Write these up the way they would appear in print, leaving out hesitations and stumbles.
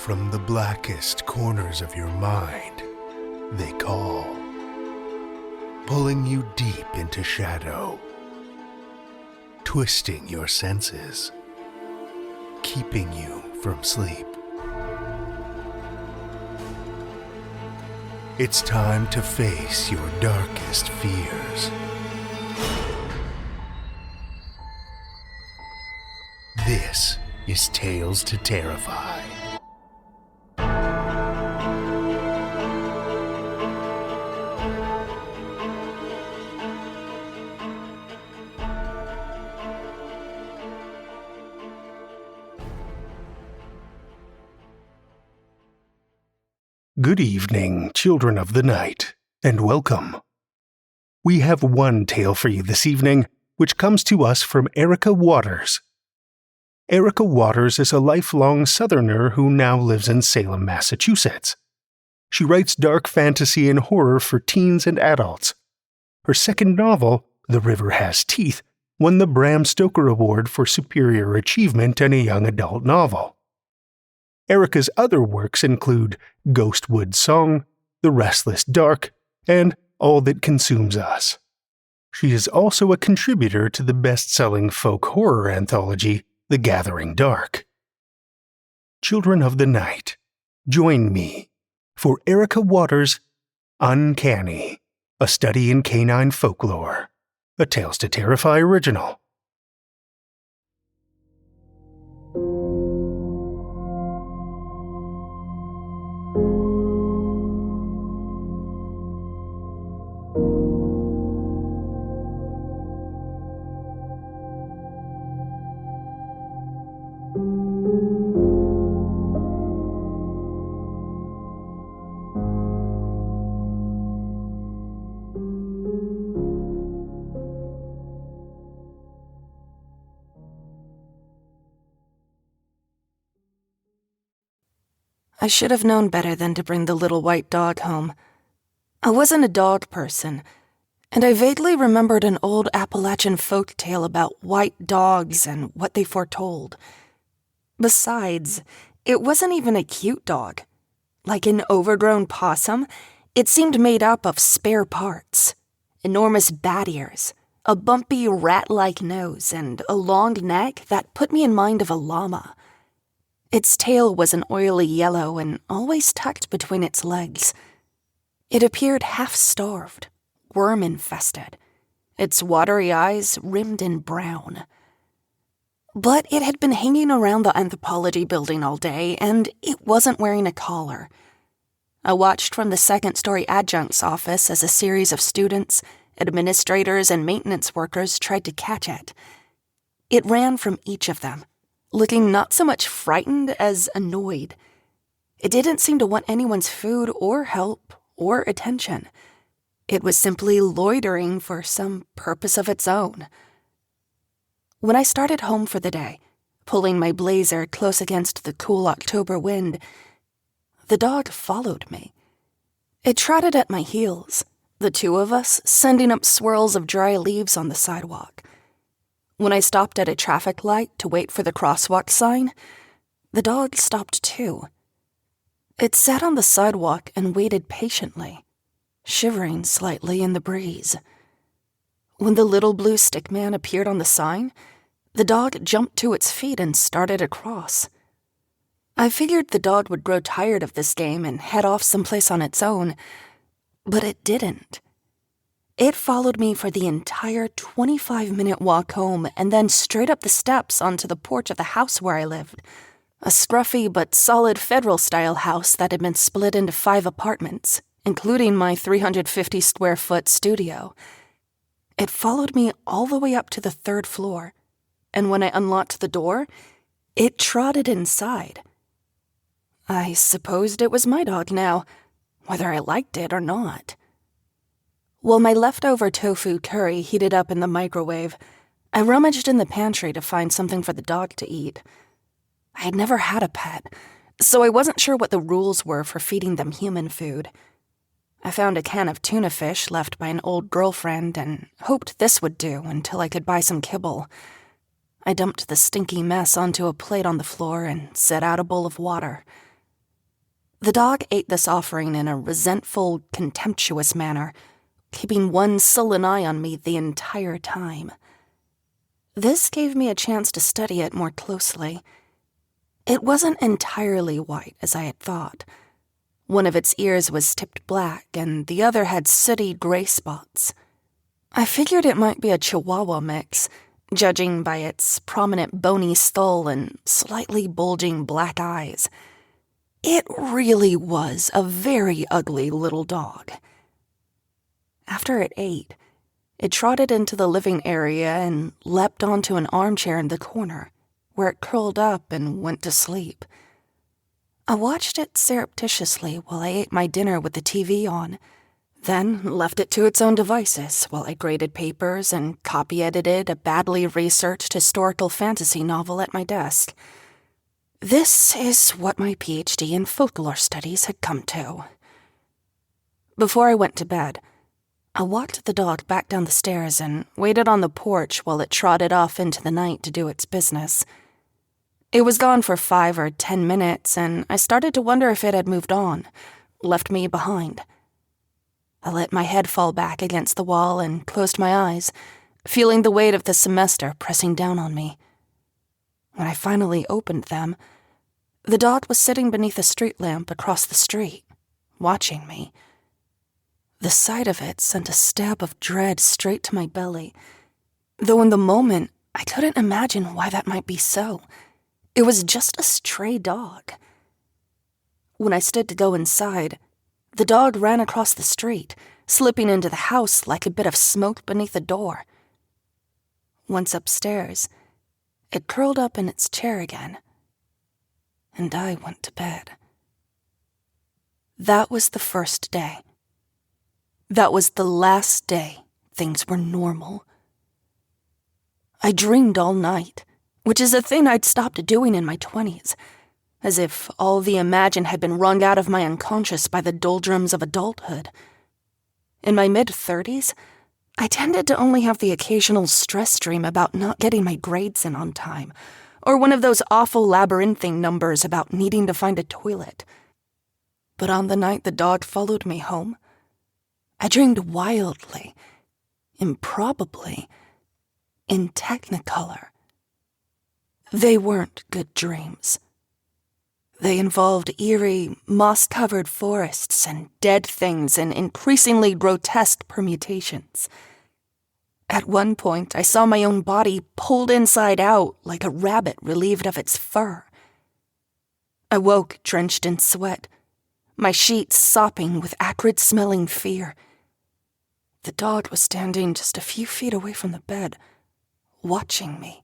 from the blackest corners of your mind, they call, pulling you deep into shadow, twisting your senses, keeping you from sleep. It's time to face your darkest fears. This is Tales to Terrify. Good evening, children of the night, and welcome. We have one tale for you this evening, which comes to us from Erica Waters. Erica Waters is a lifelong Southerner who now lives in Salem, Massachusetts. She writes dark fantasy and horror for teens and adults. Her second novel, The River Has Teeth, won the Bram Stoker Award for Superior Achievement in a Young Adult Novel. Erica's other works include Ghostwood Song, The Restless Dark, and All That Consumes Us. She is also a contributor to the best-selling folk horror anthology, The Gathering Dark. Children of the night, join me for Erica Waters' Uncanny, a study in canine folklore, a Tales to Terrify original. I should have known better than to bring the little white dog home. I wasn't a dog person, and I vaguely remembered an old Appalachian folk tale about white dogs and what they foretold. Besides, it wasn't even a cute dog. Like an overgrown possum, it seemed made up of spare parts. Enormous bat ears, a bumpy rat-like nose, and a long neck that put me in mind of a llama. Its tail was an oily yellow and always tucked between its legs. It appeared half-starved, worm-infested, its watery eyes rimmed in brown. But it had been hanging around the anthropology building all day, and it wasn't wearing a collar. I watched from the second-story adjunct's office as a series of students, administrators, and maintenance workers tried to catch it. It ran from each of them, looking not so much frightened as annoyed. It didn't seem to want anyone's food or help or attention. It was simply loitering for some purpose of its own. When I started home for the day, pulling my blazer close against the cool October wind, the dog followed me. It trotted at my heels, the two of us sending up swirls of dry leaves on the sidewalk. When I stopped at a traffic light to wait for the crosswalk sign, the dog stopped too. It sat on the sidewalk and waited patiently, shivering slightly in the breeze. When the little blue stick man appeared on the sign, the dog jumped to its feet and started across. I figured the dog would grow tired of this game and head off someplace on its own, but it didn't. It followed me for the entire 25-minute walk home and then straight up the steps onto the porch of the house where I lived, a scruffy but solid federal-style house that had been split into 5 apartments, including my 350-square-foot studio. It followed me all the way up to the 3rd floor, and when I unlocked the door, it trotted inside. I supposed it was my dog now, whether I liked it or not. While my leftover tofu curry heated up in the microwave, I rummaged in the pantry to find something for the dog to eat. I had never had a pet, so I wasn't sure what the rules were for feeding them human food. I found a can of tuna fish left by an old girlfriend and hoped this would do until I could buy some kibble. I dumped the stinky mess onto a plate on the floor and set out a bowl of water. The dog ate this offering in a resentful, contemptuous manner, keeping one sullen eye on me the entire time. This gave me a chance to study it more closely. It wasn't entirely white, as I had thought. One of its ears was tipped black, and the other had sooty gray spots. I figured it might be a Chihuahua mix, judging by its prominent bony skull and slightly bulging black eyes. It really was a very ugly little dog. After it ate, it trotted into the living area and leapt onto an armchair in the corner, where it curled up and went to sleep. I watched it surreptitiously while I ate my dinner with the TV on, then left it to its own devices while I graded papers and copy-edited a badly researched historical fantasy novel at my desk. This is what my PhD in folklore studies had come to. Before I went to bed, I walked the dog back down the stairs and waited on the porch while it trotted off into the night to do its business. It was gone for 5 or 10 minutes, and I started to wonder if it had moved on, left me behind. I let my head fall back against the wall and closed my eyes, feeling the weight of the semester pressing down on me. When I finally opened them, the dog was sitting beneath a street lamp across the street, watching me. The sight of it sent a stab of dread straight to my belly, though in the moment I couldn't imagine why that might be so. It was just a stray dog. When I stood to go inside, the dog ran across the street, slipping into the house like a bit of smoke beneath a door. Once upstairs, it curled up in its chair again, and I went to bed. That was the first day. That was the last day things were normal. I dreamed all night, which is a thing I'd stopped doing in my 20s, as if all the imagined had been wrung out of my unconscious by the doldrums of adulthood. In my mid-30s, I tended to only have the occasional stress dream about not getting my grades in on time, or one of those awful labyrinthine numbers about needing to find a toilet. But on the night the dog followed me home, I dreamed wildly, improbably, in Technicolor. They weren't good dreams. They involved eerie, moss-covered forests and dead things in increasingly grotesque permutations. At one point, I saw my own body pulled inside out like a rabbit relieved of its fur. I woke drenched in sweat, my sheets sopping with acrid-smelling fear. The dog was standing just a few feet away from the bed, watching me.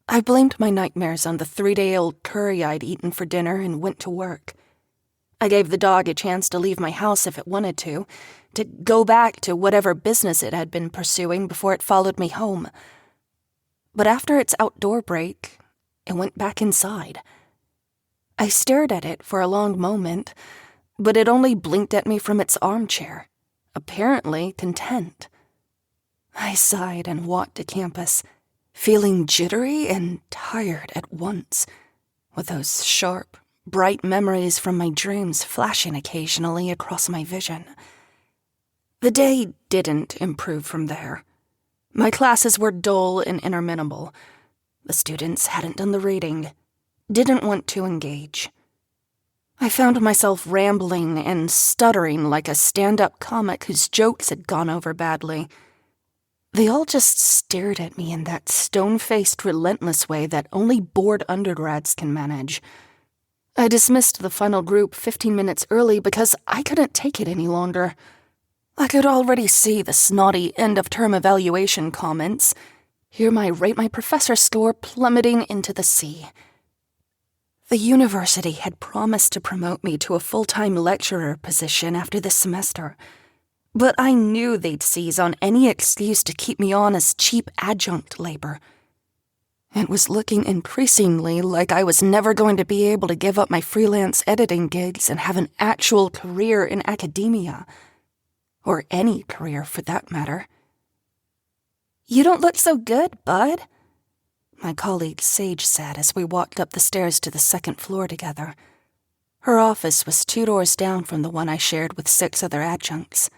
I blamed my nightmares on the 3-day-old curry I'd eaten for dinner and went to work. I gave the dog a chance to leave my house if it wanted to go back to whatever business it had been pursuing before it followed me home. But after its outdoor break, it went back inside. I stared at it for a long moment, but it only blinked at me from its armchair, apparently content. I sighed and walked to campus, feeling jittery and tired at once, with those sharp, bright memories from my dreams flashing occasionally across my vision. The day didn't improve from there. My classes were dull and interminable. The students hadn't done the reading, didn't want to engage. I found myself rambling and stuttering like a stand-up comic whose jokes had gone over badly. They all just stared at me in that stone-faced, relentless way that only bored undergrads can manage. I dismissed the final group 15 minutes early because I couldn't take it any longer. I could already see the snotty end-of-term evaluation comments, hear my rate my professor score plummeting into the sea. The university had promised to promote me to a full-time lecturer position after this semester, but I knew they'd seize on any excuse to keep me on as cheap adjunct labor. It was looking increasingly like I was never going to be able to give up my freelance editing gigs and have an actual career in academia. Or any career, for that matter. "You don't look so good, bud," my colleague Sage said as we walked up the stairs to the second floor together. Her office was 2 doors down from the one I shared with 6 other adjuncts.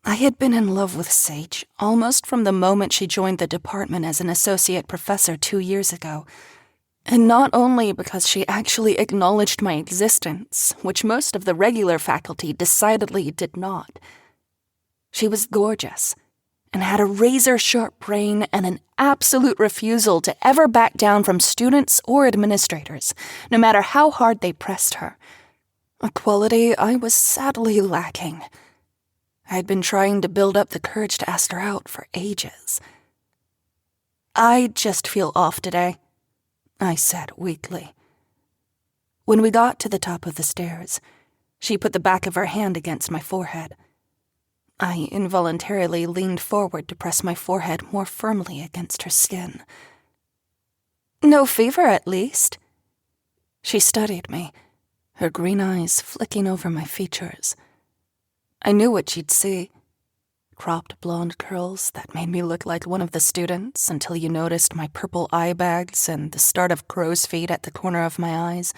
I had been in love with Sage almost from the moment she joined the department as an associate professor 2 years ago, and not only because she actually acknowledged my existence, which most of the regular faculty decidedly did not. She was gorgeous, and had a razor-sharp brain and an absolute refusal to ever back down from students or administrators, no matter how hard they pressed her. A quality I was sadly lacking. I had been trying to build up the courage to ask her out for ages. "I just feel off today," I said weakly. When we got to the top of the stairs, she put the back of her hand against my forehead. I involuntarily leaned forward to press my forehead more firmly against her skin. "No fever, at least." She studied me, her green eyes flicking over my features. I knew what she'd see. Cropped blonde curls that made me look like one of the students until you noticed my purple eye bags and the start of crow's feet at the corner of my eyes.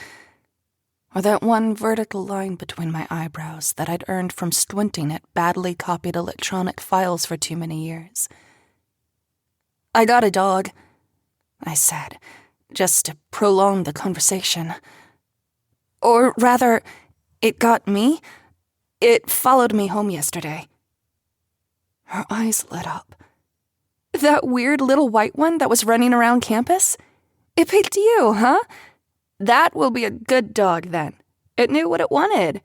Or that one vertical line between my eyebrows that I'd earned from squinting at badly copied electronic files for too many years. "I got a dog," I said, just to prolong the conversation. "Or rather, it got me. It followed me home yesterday." Her eyes lit up. "That weird little white one that was running around campus? It picked you, huh? That will be a good dog, then. It knew what it wanted."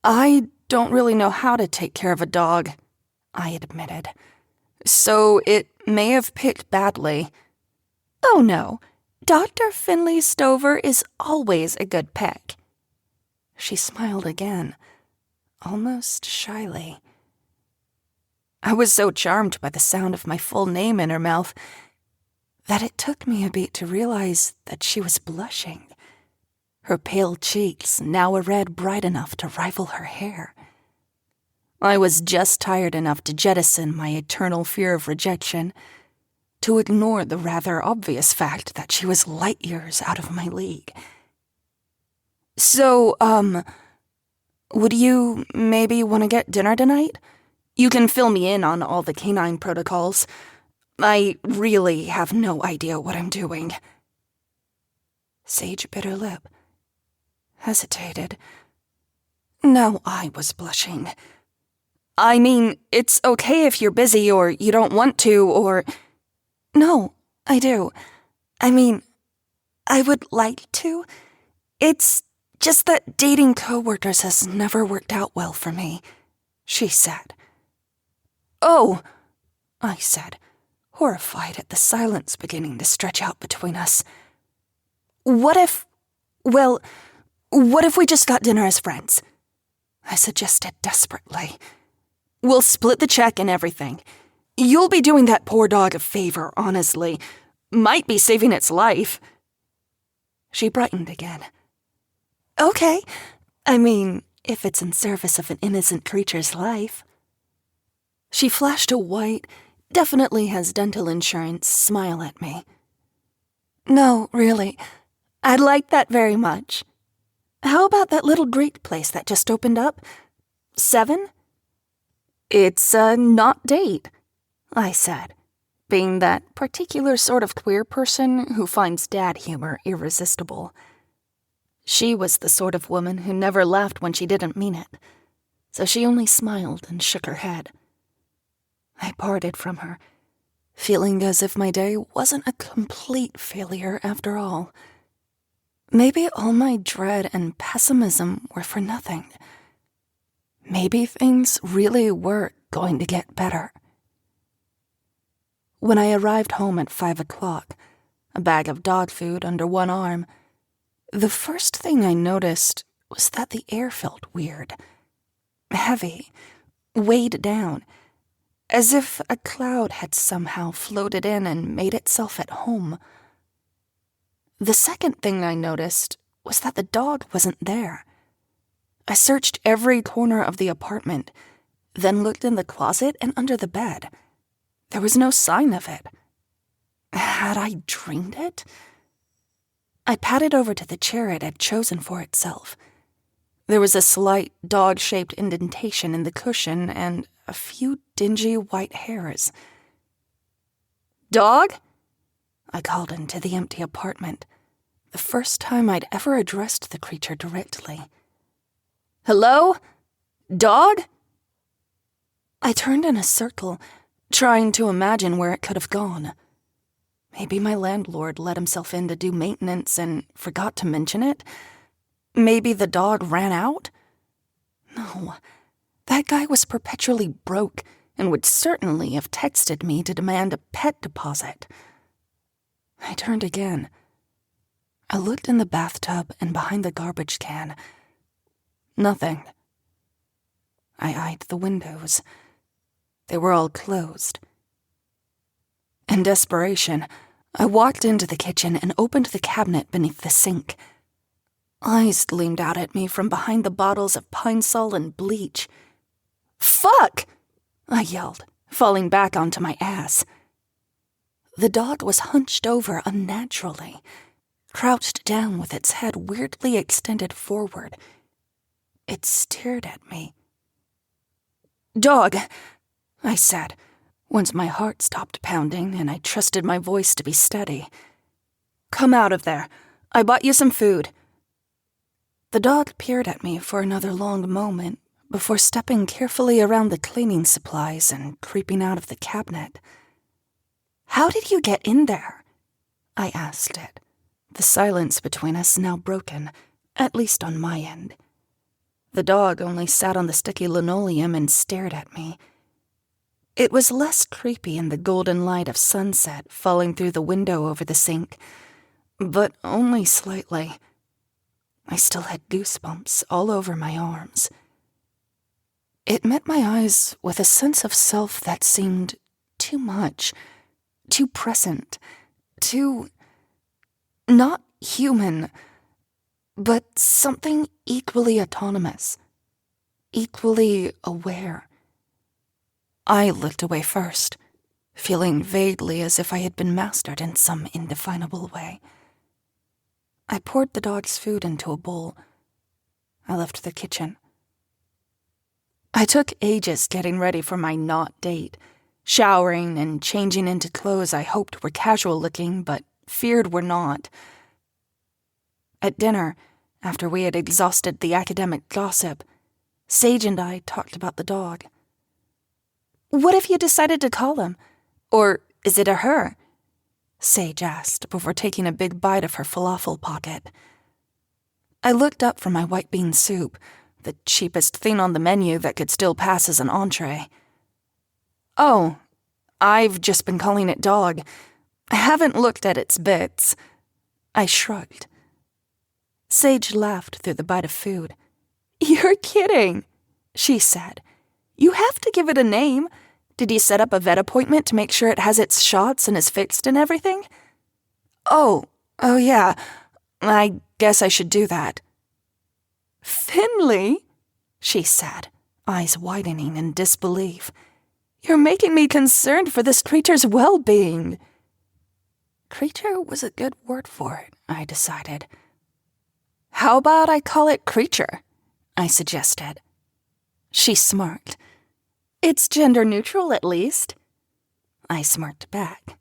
"I don't really know how to take care of a dog," I admitted. "So it may have picked badly." "Oh, no. Dr. Finley Stover is always a good pick." She smiled again, almost shyly. I was so charmed by the sound of my full name in her mouth that it took me a beat to realize that she was blushing, her pale cheeks now a red bright enough to rival her hair. I was just tired enough to jettison my eternal fear of rejection, to ignore the rather obvious fact that she was light years out of my league. "So, would you maybe want to get dinner tonight? You can fill me in on all the canine protocols. I really have no idea what I'm doing." Sage bit her lip, hesitated. Now I was blushing. "I mean, it's okay if you're busy or you don't want to or—" "No, I do. I mean, I would like to. It's just that dating coworkers has never worked out well for me," she said. "Oh," I said, horrified at the silence beginning to stretch out between us. What if we just got dinner as friends?" I suggested desperately. "We'll split the check and everything. You'll be doing that poor dog a favor, honestly. Might be saving its life." She brightened again. "Okay. I mean, if it's in service of an innocent creature's life." She flashed a white, definitely has dental insurance smile at me. "No, really. I'd like that very much. How about that little Greek place that just opened up? 7? "It's a not date," I said, being that particular sort of queer person who finds dad humor irresistible. She was the sort of woman who never laughed when she didn't mean it, so she only smiled and shook her head. I parted from her, feeling as if my day wasn't a complete failure after all. Maybe all my dread and pessimism were for nothing. Maybe things really were going to get better. When I arrived home at 5 o'clock, a bag of dog food under one arm, the first thing I noticed was that the air felt weird, heavy, weighed down, as if a cloud had somehow floated in and made itself at home. The second thing I noticed was that the dog wasn't there. I searched every corner of the apartment, then looked in the closet and under the bed. There was no sign of it. Had I dreamed it? I padded over to the chair it had chosen for itself. There was a slight dog-shaped indentation in the cushion and a few dingy white hairs. "Dog?" I called into the empty apartment, the first time I'd ever addressed the creature directly. "Hello? Dog?" I turned in a circle, trying to imagine where it could have gone. Maybe my landlord let himself in to do maintenance and forgot to mention it. Maybe the dog ran out. No, that guy was perpetually broke and would certainly have texted me to demand a pet deposit. I turned again. I looked in the bathtub and behind the garbage can. Nothing. I eyed the windows. They were all closed. In desperation, I walked into the kitchen and opened the cabinet beneath the sink. Eyes gleamed out at me from behind the bottles of Pine Sol and bleach. "Fuck!" I yelled, falling back onto my ass. The dog was hunched over unnaturally, crouched down with its head weirdly extended forward. It stared at me. "Dog," I said, once my heart stopped pounding and I trusted my voice to be steady. "Come out of there. I bought you some food." The dog peered at me for another long moment before stepping carefully around the cleaning supplies and creeping out of the cabinet. "How did you get in there?" I asked it, the silence between us now broken, at least on my end. The dog only sat on the sticky linoleum and stared at me. It was less creepy in the golden light of sunset falling through the window over the sink, but only slightly. I still had goosebumps all over my arms. It met my eyes with a sense of self that seemed too much, too present, too not human, but something equally autonomous, equally aware. I looked away first, feeling vaguely as if I had been mastered in some indefinable way. I poured the dog's food into a bowl. I left the kitchen. I took ages getting ready for my not date, showering and changing into clothes I hoped were casual-looking but feared were not. At dinner, after we had exhausted the academic gossip, Sage and I talked about the dog. "What have you decided to call him? Or is it a her?" Sage asked before taking a big bite of her falafel pocket. I looked up from my white bean soup, the cheapest thing on the menu that could still pass as an entree. "Oh, I've just been calling it Dog. I haven't looked at its bits." I shrugged. Sage laughed through the bite of food. "You're kidding," she said. "You have to give it a name. Did you set up a vet appointment to make sure it has its shots and is fixed and everything?" Oh yeah, I guess I should do that." "Finley," she said, eyes widening in disbelief. "You're making me concerned for this creature's well-being." Creature was a good word for it, I decided. "How about I call it Creature?" I suggested. She smirked. "It's gender neutral, at least." I smirked back.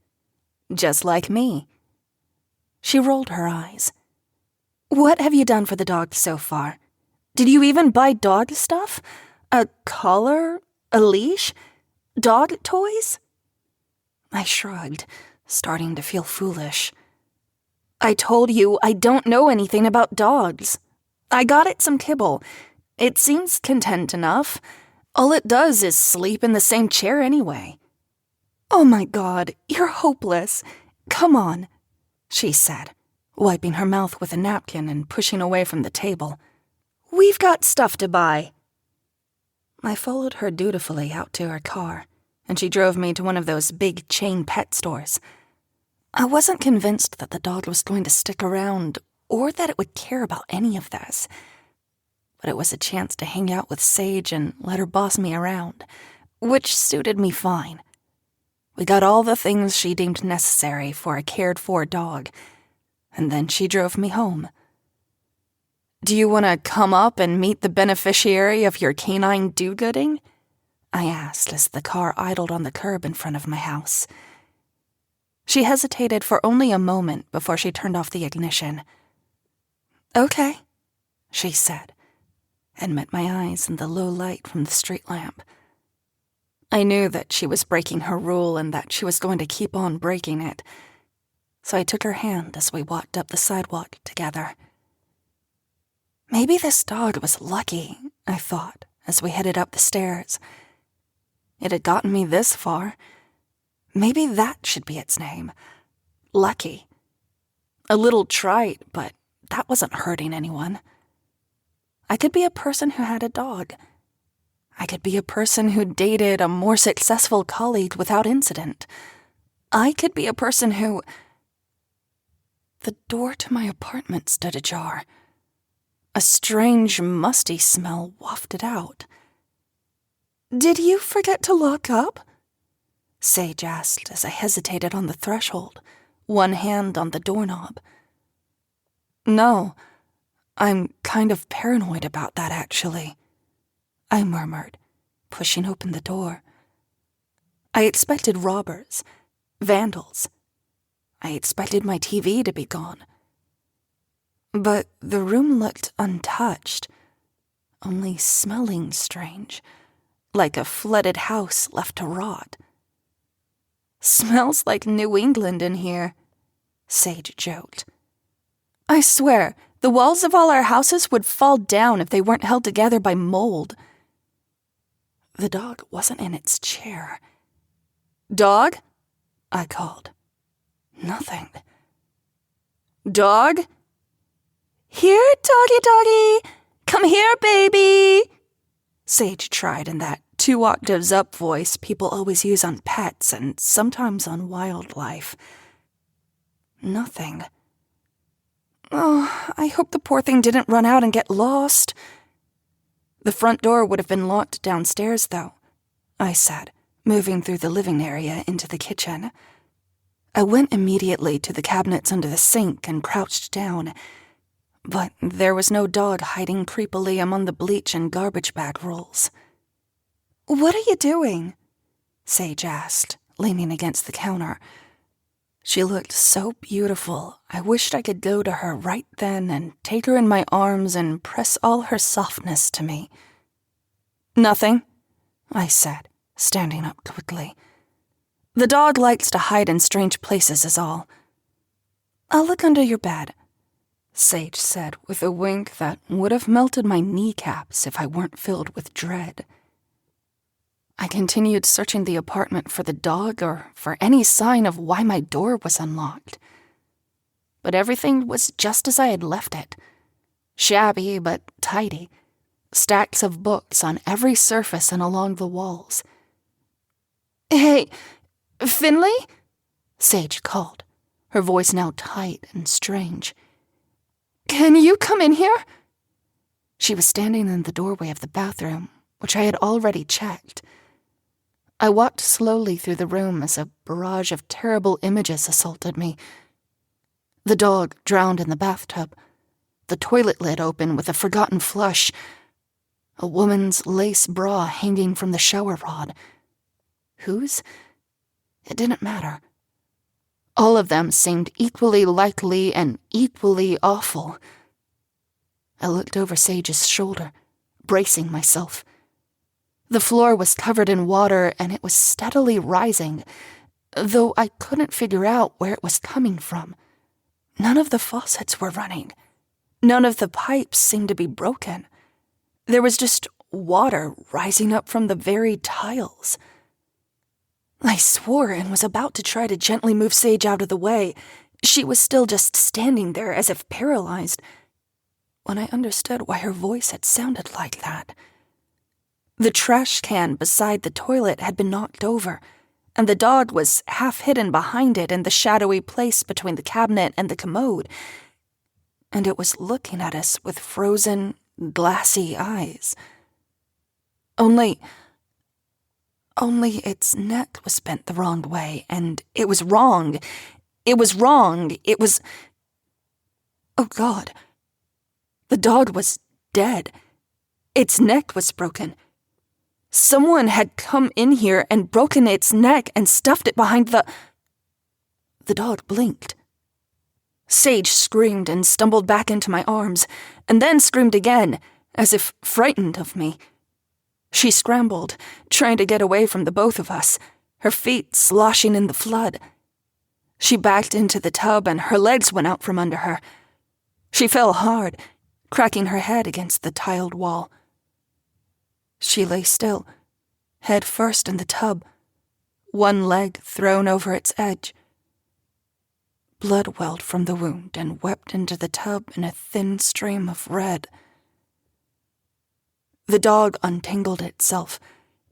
"Just like me." She rolled her eyes. "What have you done for the dog so far? Did you even buy dog stuff? A collar? A leash? Dog toys?" I shrugged, starting to feel foolish. "I told you I don't know anything about dogs. I got it some kibble. It seems content enough. All it does is sleep in the same chair anyway." "Oh my God, you're hopeless. Come on," she said, wiping her mouth with a napkin and pushing away from the table. "We've got stuff to buy." I followed her dutifully out to her car, and she drove me to one of those big chain pet stores. I wasn't convinced that the dog was going to stick around or that it would care about any of this. But it was a chance to hang out with Sage and let her boss me around, which suited me fine. We got all the things she deemed necessary for a cared-for dog, and then she drove me home. "Do you want to come up and meet the beneficiary of your canine do-gooding?" I asked as the car idled on the curb in front of my house. She hesitated for only a moment before she turned off the ignition. "Okay," she said, and met my eyes in the low light from the street lamp. I knew that she was breaking her rule and that she was going to keep on breaking it, so I took her hand as we walked up the sidewalk together. Maybe this dog was lucky, I thought, as we headed up the stairs. It had gotten me this far. Maybe that should be its name. Lucky. A little trite, but that wasn't hurting anyone. I could be a person who had a dog. I could be a person who dated a more successful colleague without incident. I could be a person who... The door to my apartment stood ajar. A strange, musty smell wafted out. "Did you forget to lock up?" Sage asked as I hesitated on the threshold, one hand on the doorknob. "No, I'm kind of paranoid about that, actually," I murmured, pushing open the door. I expected robbers, vandals. I expected my TV to be gone. But the room looked untouched, only smelling strange, like a flooded house left to rot. "Smells like New England in here," Sage joked. "I swear, the walls of all our houses would fall down if they weren't held together by mold." The dog wasn't in its chair. "Dog?" I called. Nothing. "Dog? Here, doggy. Come here, baby." Sage tried in that 2 octaves up voice people always use on pets and sometimes on wildlife. Nothing. Oh, I hope the poor thing didn't run out and get lost. The front door would have been locked downstairs, though, I said, moving through the living area into the kitchen. I went immediately to the cabinets under the sink and crouched down, but there was no dog hiding creepily among the bleach and garbage bag rolls. "What are you doing?" Sage asked, leaning against the counter. She looked so beautiful, I wished I could go to her right then and take her in my arms and press all her softness to me. "Nothing," I said, standing up quickly. "The dog likes to hide in strange places is all." "I'll look under your bed," Sage said with a wink that would have melted my kneecaps if I weren't filled with dread. I continued searching the apartment for the dog or for any sign of why my door was unlocked. But everything was just as I had left it. Shabby but tidy. Stacks of books on every surface and along the walls. "Hey, Finley?" Sage called, her voice now tight and strange. "Can you come in here?" She was standing in the doorway of the bathroom, which I had already checked. I walked slowly through the room as a barrage of terrible images assaulted me. The dog drowned in the bathtub, the toilet lid open with a forgotten flush, a woman's lace bra hanging from the shower rod. Whose? It didn't matter. All of them seemed equally likely and equally awful. I looked over Sage's shoulder, bracing myself. The floor was covered in water and it was steadily rising, though I couldn't figure out where it was coming from. None of the faucets were running. None of the pipes seemed to be broken. There was just water rising up from the very tiles. I swore and was about to try to gently move Sage out of the way. She was still just standing there as if paralyzed, when I understood why her voice had sounded like that. The trash can beside the toilet had been knocked over, and the dog was half hidden behind it in the shadowy place between the cabinet and the commode, and it was looking at us with frozen, glassy eyes. Only its neck was bent the wrong way, and it was wrong. It was wrong. It was... Oh, God. The dog was dead. Its neck was broken. Someone had come in here and broken its neck and stuffed it behind the... The dog blinked. Sage screamed and stumbled back into my arms, and then screamed again, as if frightened of me. She scrambled, trying to get away from the both of us, her feet sloshing in the flood. She backed into the tub and her legs went out from under her. She fell hard, cracking her head against the tiled wall. She lay still, head first in the tub, one leg thrown over its edge. Blood welled from the wound and wept into the tub in a thin stream of red. The dog untangled itself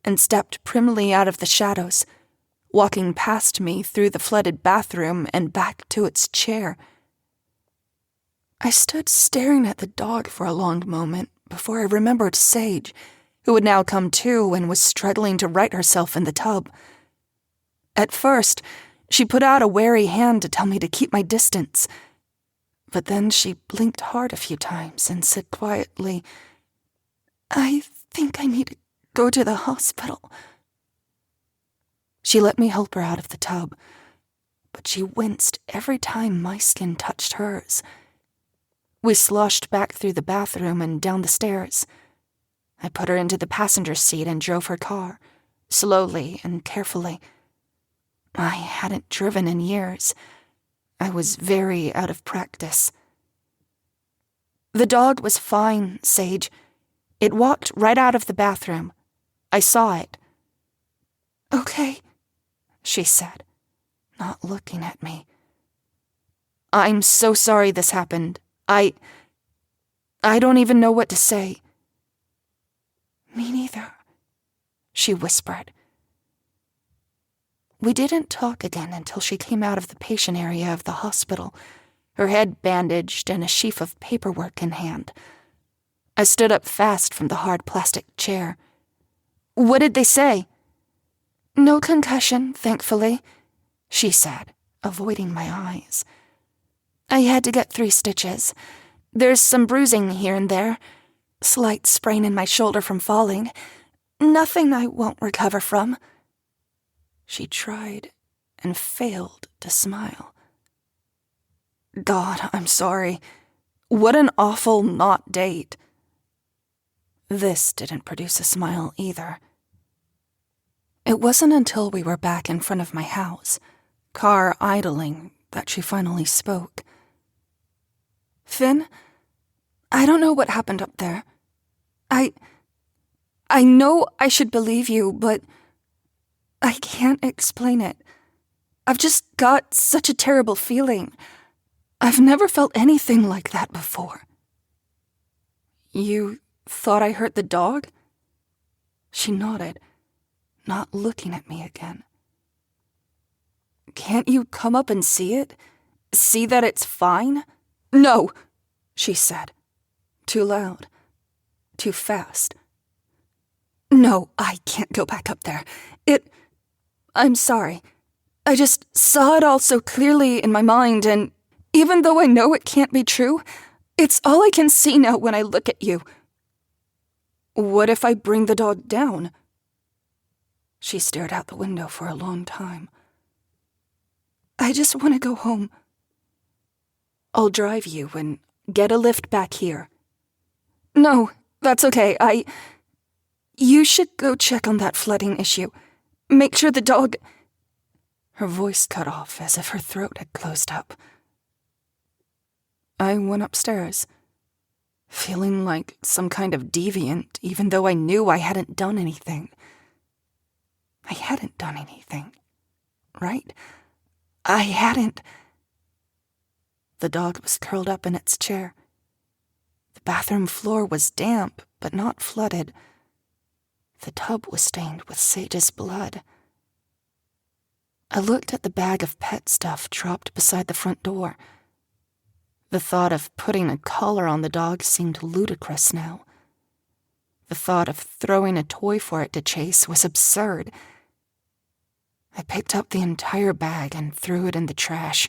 and stepped primly out of the shadows, walking past me through the flooded bathroom and back to its chair. I stood staring at the dog for a long moment before I remembered Sage, who had now come to and was struggling to right herself in the tub. At first, she put out a wary hand to tell me to keep my distance, but then she blinked hard a few times and said quietly, "I think I need to go to the hospital." She let me help her out of the tub, but she winced every time my skin touched hers. We sloshed back through the bathroom and down the stairs. I put her into the passenger seat and drove her car, slowly and carefully. I hadn't driven in years. I was very out of practice. The dog was fine, Sage. It walked right out of the bathroom. I saw it. "Okay," she said, not looking at me. "I'm so sorry this happened. I don't even know what to say." "Me neither," she whispered. We didn't talk again until she came out of the patient area of the hospital, her head bandaged and a sheaf of paperwork in hand. I stood up fast from the hard plastic chair. "What did they say?" "No concussion, thankfully," she said, avoiding my eyes. "I had to get 3 stitches. There's some bruising here and there. Slight sprain in my shoulder from falling. Nothing I won't recover from." She tried and failed to smile. "God, I'm sorry. What an awful not date." This didn't produce a smile either. It wasn't until we were back in front of my house, car idling, that she finally spoke. "Finn, I don't know what happened up there. I know I should believe you, but I can't explain it. I've just got such a terrible feeling. I've never felt anything like that before." "You thought I hurt the dog?" She nodded, not looking at me again. "Can't you come up and see it? See that it's fine?" "No," she said. Too loud. Too fast. "No, I can't go back up there. I'm sorry. I just saw it all so clearly in my mind, and even though I know it can't be true, it's all I can see now when I look at you." "What if I bring the dog down?" She stared out the window for a long time. "I just want to go home." "I'll drive you and get a lift back here." "No, that's okay. You should go check on that flooding issue. Make sure the dog..." Her voice cut off as if her throat had closed up. I went upstairs, feeling like some kind of deviant, even though I knew I hadn't done anything. I hadn't done anything, right? I hadn't. The dog was curled up in its chair. The bathroom floor was damp, but not flooded. The tub was stained with Sage's blood. I looked at the bag of pet stuff dropped beside the front door. The thought of putting a collar on the dog seemed ludicrous now. The thought of throwing a toy for it to chase was absurd. I picked up the entire bag and threw it in the trash.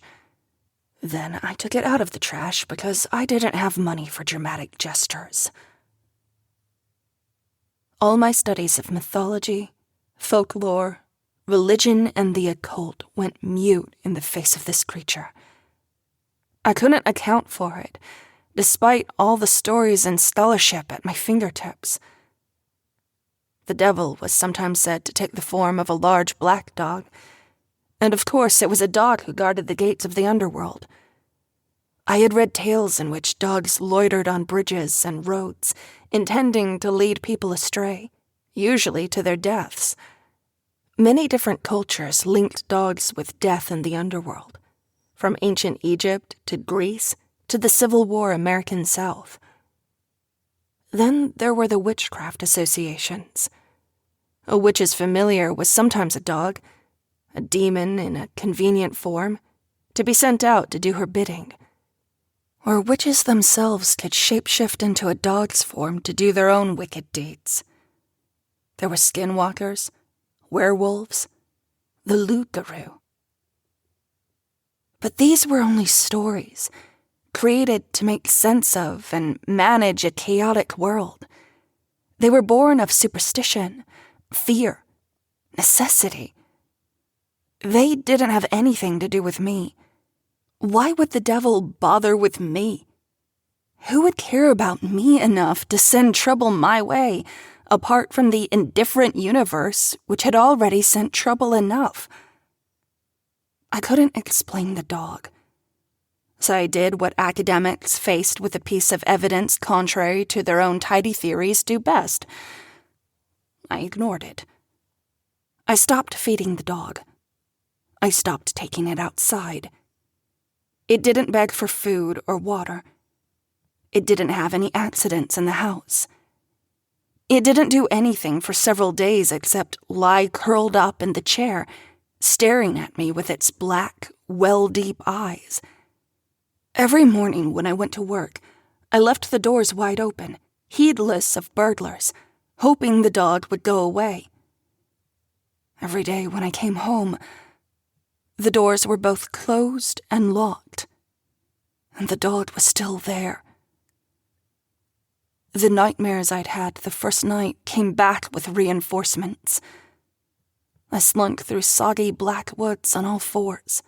Then I took it out of the trash because I didn't have money for dramatic gestures. All my studies of mythology, folklore, religion, and the occult went mute in the face of this creature. I couldn't account for it, despite all the stories and scholarship at my fingertips. The devil was sometimes said to take the form of a large black dog, and of course it was a dog who guarded the gates of the underworld. I had read tales in which dogs loitered on bridges and roads, intending to lead people astray, usually to their deaths. Many different cultures linked dogs with death in the underworld, from ancient Egypt to Greece to the Civil War American South. Then there were the witchcraft associations. A witch's familiar was sometimes a dog, a demon in a convenient form, to be sent out to do her bidding. Or witches themselves could shapeshift into a dog's form to do their own wicked deeds. There were skinwalkers, werewolves, the loup-garou. But these were only stories, created to make sense of and manage a chaotic world. They were born of superstition, fear, necessity. They didn't have anything to do with me. Why would the devil bother with me? Who would care about me enough to send trouble my way, apart from the indifferent universe which had already sent trouble enough? I couldn't explain the dog, so I did what academics faced with a piece of evidence contrary to their own tidy theories do best. I ignored it. I stopped feeding the dog. I stopped taking it outside. It didn't beg for food or water. It didn't have any accidents in the house. It didn't do anything for several days except lie curled up in the chair, staring at me with its black, well-deep eyes. Every morning when I went to work, I left the doors wide open, heedless of burglars, hoping the dog would go away. Every day when I came home, the doors were both closed and locked, and the dog was still there. The nightmares I'd had the first night came back with reinforcements. I slunk through soggy black woods on all fours,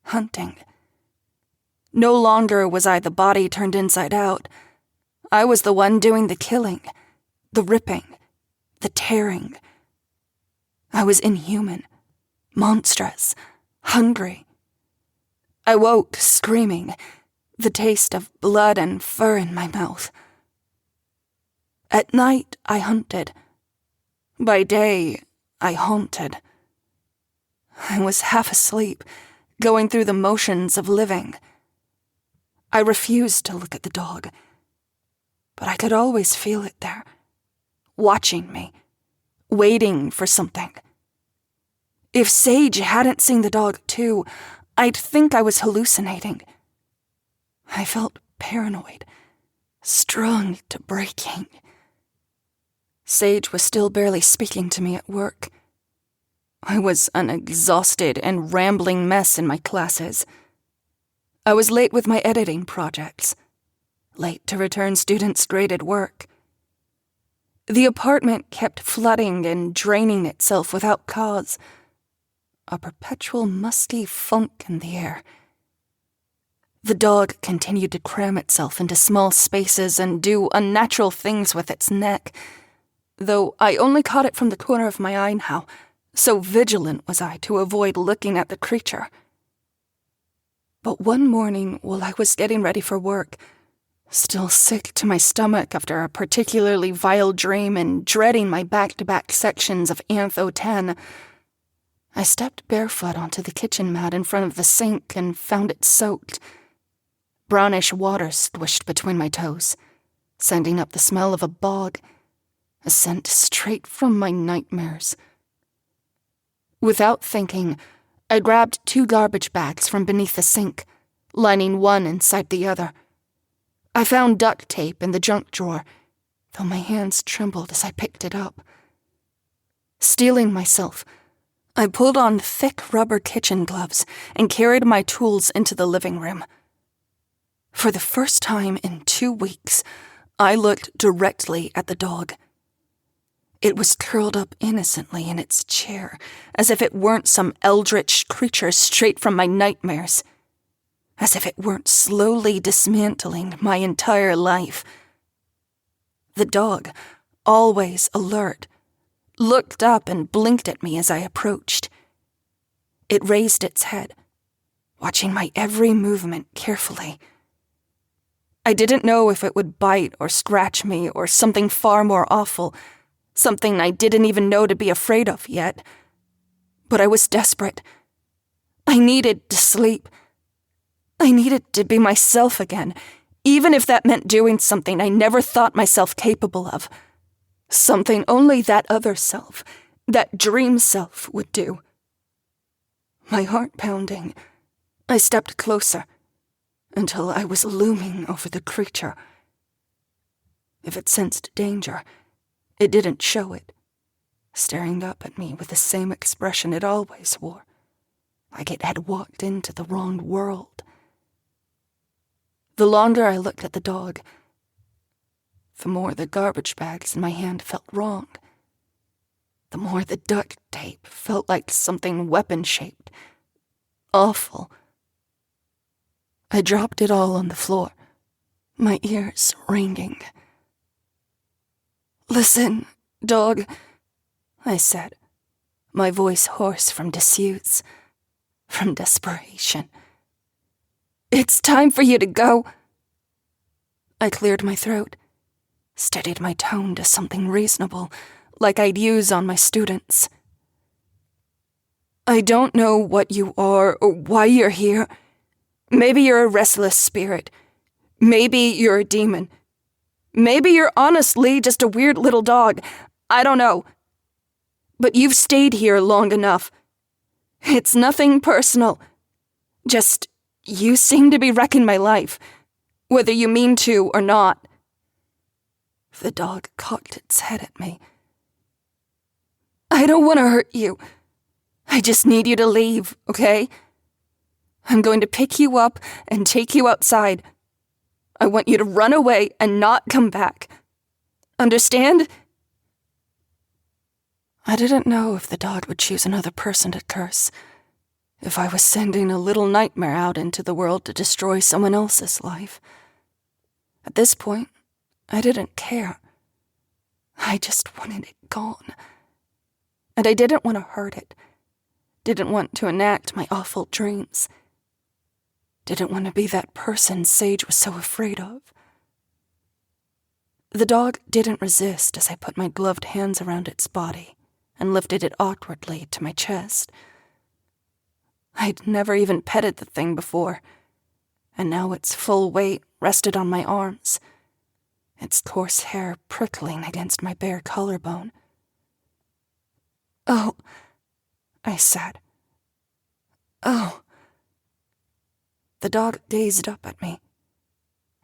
hunting. No longer was I the body turned inside out. I was the one doing the killing, the ripping, the tearing. I was inhuman, monstrous, hungry. I woke screaming, the taste of blood and fur in my mouth. At night, I hunted. By day, I haunted. I was half asleep, going through the motions of living. I refused to look at the dog, but I could always feel it there, watching me, waiting for something. If Sage hadn't seen the dog too, I'd think I was hallucinating. I felt paranoid, strung to breaking. Sage was still barely speaking to me at work. I was an exhausted and rambling mess in my classes. I was late with my editing projects, late to return students' graded work. The apartment kept flooding and draining itself without cause, a perpetual musty funk in the air. The dog continued to cram itself into small spaces and do unnatural things with its neck, though I only caught it from the corner of my eye now, so vigilant was I to avoid looking at the creature. But one morning, while I was getting ready for work, still sick to my stomach after a particularly vile dream and dreading my back-to-back sections of Antho 10, I stepped barefoot onto the kitchen mat in front of the sink and found it soaked. Brownish water squished between my toes, sending up the smell of a bog, a scent straight from my nightmares. Without thinking, I grabbed 2 garbage bags from beneath the sink, lining one inside the other. I found duct tape in the junk drawer, though my hands trembled as I picked it up. Steeling myself, I pulled on thick rubber kitchen gloves and carried my tools into the living room. For the first time in 2 weeks, I looked directly at the dog. It was curled up innocently in its chair, as if it weren't some eldritch creature straight from my nightmares. As if it weren't slowly dismantling my entire life. The dog, always alert, looked up and blinked at me as I approached. It raised its head, watching my every movement carefully. I didn't know if it would bite or scratch me or something far more awful, something I didn't even know to be afraid of yet. But I was desperate. I needed to sleep. I needed to be myself again, even if that meant doing something I never thought myself capable of. Something only that other self, that dream self, would do. My heart pounding, I stepped closer until I was looming over the creature. If it sensed danger, it didn't show it, staring up at me with the same expression it always wore, like it had walked into the wrong world. The longer I looked at the dog, the more the garbage bags in my hand felt wrong. The more the duct tape felt like something weapon-shaped. Awful. I dropped it all on the floor, my ears ringing. "Listen, dog," I said, my voice hoarse from disuse, from desperation. "It's time for you to go." I cleared my throat, steadied my tone to something reasonable, like I'd use on my students. "I don't know what you are or why you're here. Maybe you're a restless spirit. Maybe you're a demon. Maybe you're honestly just a weird little dog. I don't know. But you've stayed here long enough. It's nothing personal. Just, you seem to be wrecking my life, whether you mean to or not." The dog cocked its head at me. "I don't want to hurt you. I just need you to leave, okay? I'm going to pick you up and take you outside. I want you to run away and not come back. Understand?" I didn't know if the dog would choose another person to curse, if I was sending a little nightmare out into the world to destroy someone else's life. At this point, I didn't care. I just wanted it gone. And I didn't want to hurt it. Didn't want to enact my awful dreams. Didn't want to be that person Sage was so afraid of. The dog didn't resist as I put my gloved hands around its body and lifted it awkwardly to my chest. I'd never even petted the thing before, and now its full weight rested on my arms, its coarse hair prickling against my bare collarbone. "Oh," I said. "Oh." The dog gazed up at me,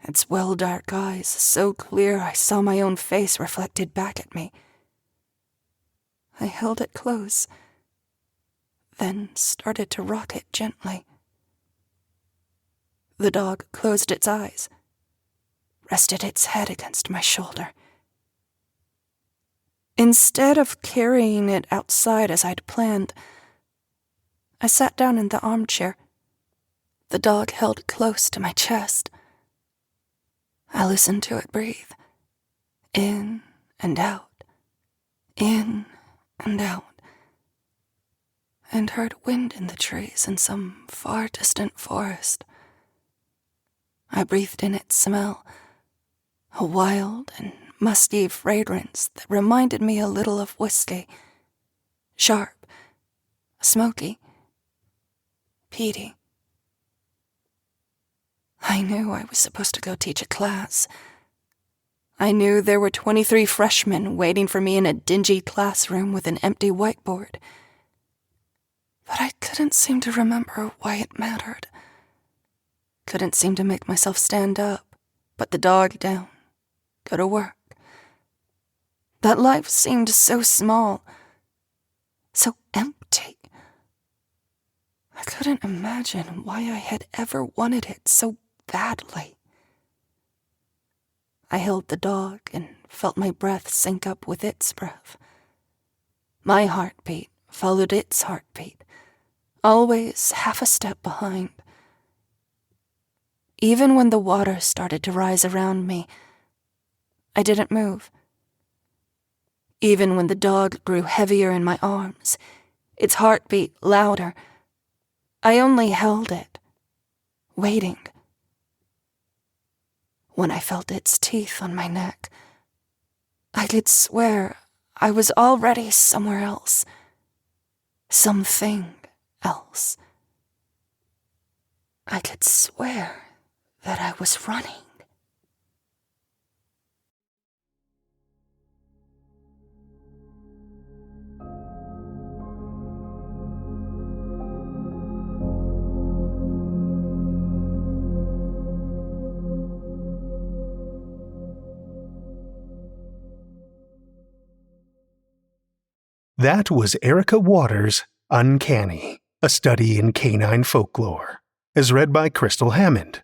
its well-dark eyes so clear I saw my own face reflected back at me. I held it close, then started to rock it gently. The dog closed its eyes, rested its head against my shoulder. Instead of carrying it outside as I'd planned, I sat down in the armchair, the dog held close to my chest. I listened to it breathe, in and out, in and out, and heard wind in the trees in some far distant forest. I breathed in its smell, a wild and musty fragrance that reminded me a little of whiskey, sharp, smoky, peaty. I knew I was supposed to go teach a class. I knew there were 23 freshmen waiting for me in a dingy classroom with an empty whiteboard. But I couldn't seem to remember why it mattered. Couldn't seem to make myself stand up, put the dog down, go to work. That life seemed so small, so empty. I couldn't imagine why I had ever wanted it so badly. I held the dog and felt my breath sync up with its breath. My heartbeat followed its heartbeat, always half a step behind. Even when the water started to rise around me, I didn't move. Even when the dog grew heavier in my arms, its heartbeat louder, I only held it, waiting. When I felt its teeth on my neck, I could swear I was already somewhere else. Something else. I could swear that I was running. That was Erica Waters' Uncanny, a study in canine folklore, as read by Krystal Hammond.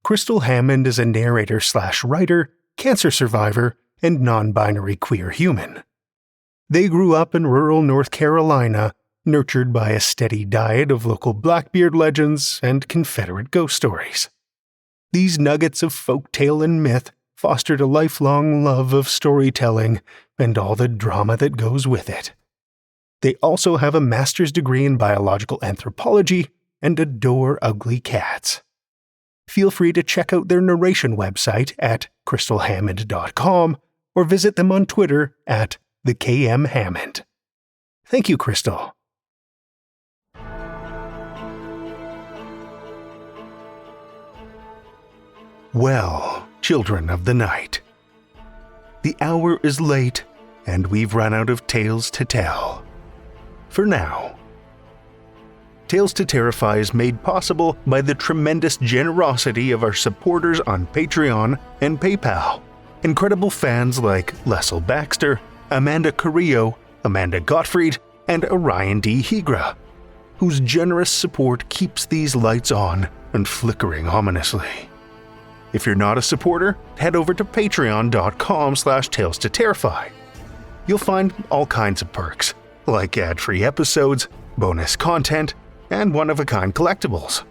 Krystal Hammond is a narrator/writer, cancer survivor, and non-binary queer human. They grew up in rural North Carolina, nurtured by a steady diet of local Blackbeard legends and Confederate ghost stories. These nuggets of folktale and myth fostered a lifelong love of storytelling and all the drama that goes with it. They also have a master's degree in biological anthropology and adore ugly cats. Feel free to check out their narration website at krystalhammond.com or visit them on Twitter at @thekmhammond. Thank you, Krystal. Well, children of the night, the hour is late and we've run out of tales to tell. For now. Tales to Terrify is made possible by the tremendous generosity of our supporters on Patreon and PayPal. Incredible fans like Lestle Baxter, Amanda Carrillo, Amanda Gottfried, and Orion D. Hegre, whose generous support keeps these lights on and flickering ominously. If you're not a supporter, head over to patreon.com/Tales to Terrify. You'll find all kinds of perks, like ad-free episodes, bonus content, and one-of-a-kind collectibles.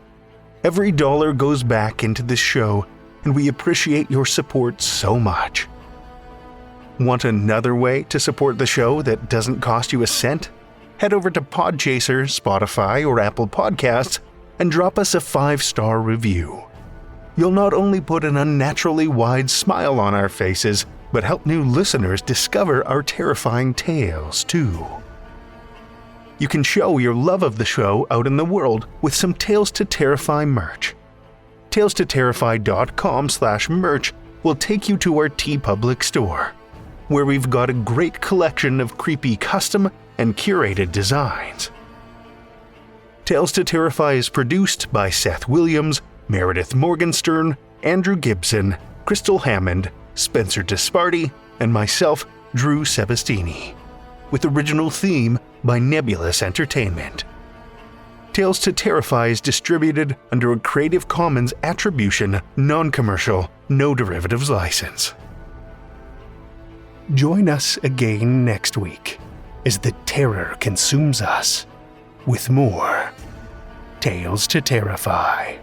Every dollar goes back into this show, and we appreciate your support so much. Want another way to support the show that doesn't cost you a cent? Head over to Podchaser, Spotify, or Apple Podcasts and drop us a 5-star review. You'll not only put an unnaturally wide smile on our faces, but help new listeners discover our terrifying tales, too. You can show your love of the show out in the world with some Tales to Terrify merch. TalesToTerrify.com/merch will take you to our TeePublic store, where we've got a great collection of creepy custom and curated designs. Tales to Terrify is produced by Seth Williams, Meredith Morgenstern, Andrew Gibson, Krystal Hammond, Spencer Disparty, and myself, Drew Sebastini, with original theme by Nebulous Entertainment. Tales to Terrify is distributed under a Creative Commons Attribution, Non-Commercial, No Derivatives license. Join us again next week as the terror consumes us with more Tales to Terrify.